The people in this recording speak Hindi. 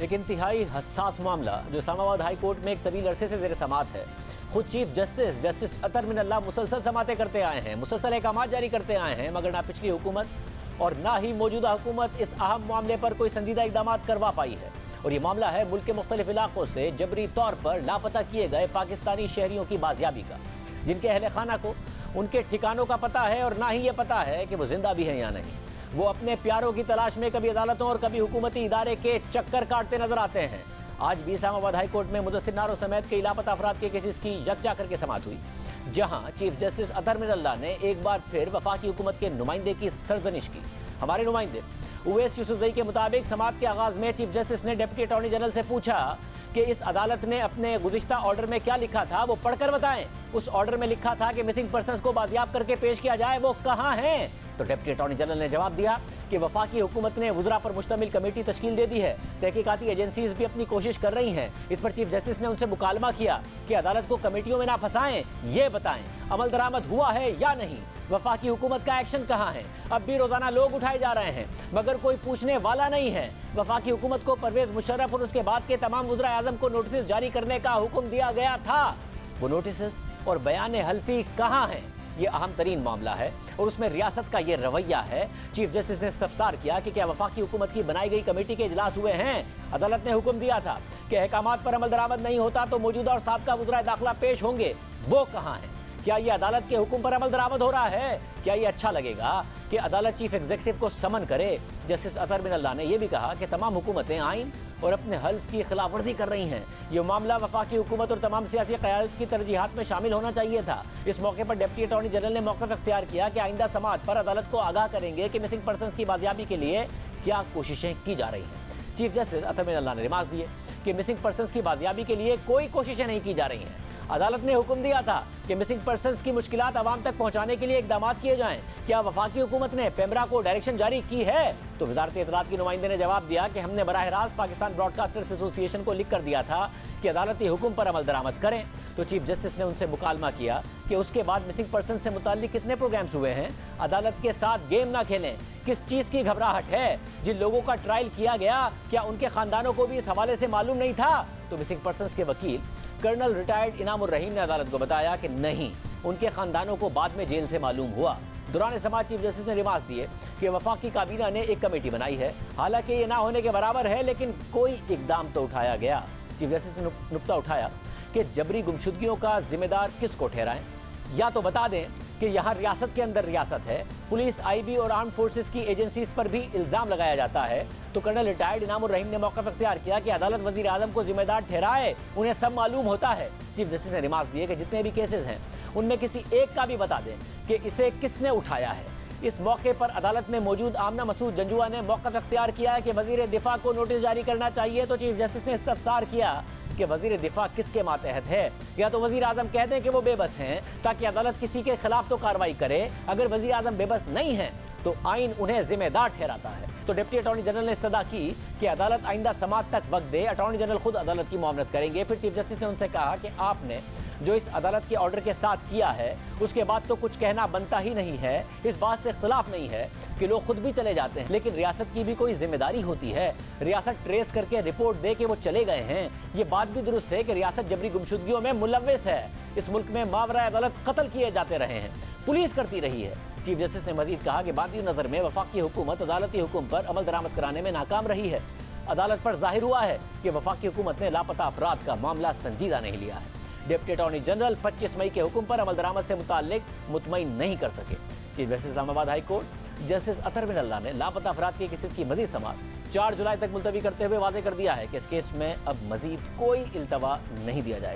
एक इंतहाई हसास मामला जो इस्लामाबाद हाई कोर्ट में एक तवील अरसे से ज़ेर समाअत है। खुद चीफ जस्टिस अतर मिनल्ला मुसलसल समातें करते आए हैं, मुसलसल अहकामात जारी करते आए हैं, मगर ना पिछली हुकूमत और ना ही मौजूदा हुकूमत इस अहम मामले पर कोई संजीदा इकदाम करवा पाई है। और ये मामला है मुल्क के मुख्तलिफ इलाकों से जबरी तौर पर लापता किए गए पाकिस्तानी शहरियों की बाजियाबी का, जिनके अहले खाना को उनके ठिकानों का पता है और ना ही ये पता है कि वो जिंदा भी हैं या नहीं। वो अपने प्यारों की तलाश में कभी अदालतों और कभी हुकूमती इदारे के चक्कर काटते नजर आते हैं। आज भी इस्लामाबाद हाई कोर्ट में मुदस्सिर नारो समेत कई लापता अफराद के केसेस की यकजा करके समाअत हुई, जहां चीफ जस्टिस अतर मिनल्ला ने एक बार फिर वफाकी हुकूमत के नुमाइंदे की सरजनिश की। हमारे नुमाइंदे उवैस यूसुफजई के मुताबिक समाअत के आगाज में चीफ जस्टिस ने डिप्टी अटॉर्नी जनरल से पूछा कि इस अदालत ने अपने गुज़िश्ता ऑर्डर में क्या लिखा था वो पढ़कर बताएं। उस ऑर्डर में लिखा था कि मिसिंग पर्सन्स को बाजियाब करके पेश किया जाए, वो कहाँ हैं? तो डिप्टी अटॉर्नी जनरल ने जवाब दिया कि वफाकी हुकूमत ने वुज़रा पर मुश्तमिल कमेटी तश्कील दे दी है, तहकीकाती एजेंसीज भी अपनी कोशिश कर रही हैं। इस पर चीफ जस्टिस ने उनसे मुकालमा किया कि अदालत को कमेटियों में ना फंसाएं, ये बताएं अमल दरामद हुआ है या नहीं, वफाकी हुकूमत का एक्शन कहाँ है। अब भी रोजाना लोग उठाए जा रहे हैं मगर कोई पूछने वाला नहीं है। वफाकी हुकूमत को परवेज मुशर्रफ और उसके बाद के तमाम वुज़रा आज़म को नोटिस जारी करने का हुक्म दिया गया था, वो नोटिस और बयान हल्फी कहाँ हैं? ये अहम तरीन मामला है और उसमें रियासत का ये रवैया है। चीफ जस्टिस ने इस्तफसार किया कि क्या वफाकी हुकूमत की बनाई गई कमेटी के इजलास हुए हैं? अदालत ने हुक्म दिया था कि अहकामात पर अमल दरामद नहीं होता तो मौजूदा और साबका वुज़रा दाखिला पेश होंगे, वो कहाँ हैं? क्या ये अदालत के हुक्म पर अमल दरामद हो रहा है? क्या ये अच्छा लगेगा कि अदालत चीफ एग्जीक्यूटिव को समन करे? जस्टिस अतर मिनल्ला ने यह भी कहा कि तमाम हुकूमतें आइन और अपने हल्फ की खिलाफ वर्जी कर रही हैं। ये मामला वफाकी हुकूमत और तमाम सियासी क़यादत की तरजीहात में शामिल होना चाहिए था। इस मौके पर डिप्टी अटॉर्नी जनरल ने मौक़िफ़ इख्तियार किया कि आइंदा समाअत पर अदालत को आगाह करेंगे कि मिसिंग पर्सन्स की बाजियाबी के लिए क्या कोशिशें की जा रही हैं। चीफ जस्टिस अतर मिनल्ला ने रिमार्क दिए कि मिसिंग पर्सन्स की बाजियाबी के लिए कोई कोशिशें नहीं की जा रही हैं। अदालत ने हुक्म दिया था कि मिसिंग पर्सन्स की मुश्किलात आवाम तक पहुंचाने के लिए इकदाम किए जाएं। क्या वफाकी हुकूमत ने पेमरा को डायरेक्शन जारी की है? तो वजारत इत्तलात की नुमाइंदे ने जवाब दिया कि हमने बराह रास्त पाकिस्तान ब्रॉडकास्टर्स एसोसिएशन को लिख कर दिया था कि अदालती हुक्म पर अमल दरामद करें। तो चीफ जस्टिस ने उनसे मुकालमा किया कि उसके बाद मिसिंग पर्सन से मुताल्लिक कितने प्रोग्राम्स हुए हैं। अदालत के साथ गेम ना खेलें। किस चीज़ की घबराहट है? जिन लोगों का ट्रायल किया गया क्या उनके खानदानों को भी इस हवाले से मालूम नहीं था? तो मिसिंग पर्सन के वकील कर्नल रिटायर्ड इनामुर रहीम ने अदालत को बताया कि नहीं, उनके खानदानों को बाद में जेल से मालूम हुआ। दौरान समाअत चीफ जस्टिस ने रिमार्क दिए कि वफाकी काबीना ने एक कमेटी बनाई है, हालांकि ये ना होने के बराबर है, लेकिन कोई इकदाम तो उठाया गया। चीफ जस्टिस ने नुक्ता उठाया कि जबरी गुमशुदगियों का जिम्मेदार किसको ठहराएं? या तो बता दें कि यहाँ रियासत के अंदर रियासत है, पुलिस, आईबी और आर्म फोर्सेस की एजेंसीज पर भी इल्ज़ाम लगाया जाता है। तो कर्नल रिटायर्ड इनामुर रहीम ने मौक़िफ़ इख्तियार किया कि अदालत वज़ीर आज़म को जिम्मेदार ठहराए, उन्हें सब मालूम होता है। चीफ जस्टिस ने रिमार्क दिए कि जितने भी केसेस हैं उनमें किसी एक का भी बता दें कि इसे किसने उठाया है। इस मौके पर अदालत में मौजूद आमना मसूद जंजुआ ने मौक़िफ़ इख्तियार किया है कि वज़ीर दिफा को नोटिस जारी करना चाहिए। तो चीफ जस्टिस ने इस्तफसार किया कि वज़ीर दिफा किसके मातहत है? या तो वज़ीर आज़म कह दें कि वो बेबस हैं ताकि अदालत किसी के खिलाफ तो कार्रवाई करे। अगर वज़ीर आज़म बेबस नहीं है तो आइन उन्हें जिम्मेदार ठहराता है। तो डिप्टी अटॉर्नी जनरल ने इस्तदा की कि अदालत आइंदा समाअत तक वक्त दे, अटॉर्नी जनरल खुद अदालत की मुआवनत करेंगे। फिर चीफ जस्टिस ने उनसे कहा कि आपने जो इस अदालत के ऑर्डर के साथ किया है उसके बाद तो कुछ कहना बनता ही नहीं है। इस बात से इख्तिलाफ नहीं है कि लोग खुद भी चले जाते हैं, लेकिन रियासत की भी कोई जिम्मेदारी होती है। रियासत ट्रेस करके रिपोर्ट दे के वो चले गए हैं। ये बात भी दुरुस्त है कि रियासत जबरी गुमशुदगियों में मुलव्विस है। इस मुल्क में मावरा अदालत कत्ल किए जाते रहे हैं, पुलिस करती रही है। चीफ जस्टिस ने मजीद कहा कि बादी नज़र में वफाकी हुकूमत अदालती हुक्म पर अमल दरामद कराने में नाकाम रही है। अदालत पर जाहिर हुआ है कि वफाकी हुकूमत ने लापता अफराद का मामला संजीदा नहीं लिया है। डिप्टी अटॉर्नी जनरल 25 मई के हुक्म पर अमल दरामद से मुताल्लिक मुतमईन नहीं कर सके। Chief justice Islamabad high court justice Athar Minallah ने लापता अफराद के केसेस की मजीद समाअत 4 जुलाई तक मुलतवी करते हुए वाज़ेह कर दिया है कि इस केस में अब मजीद कोई इल्तवा नहीं दिया जाएगा।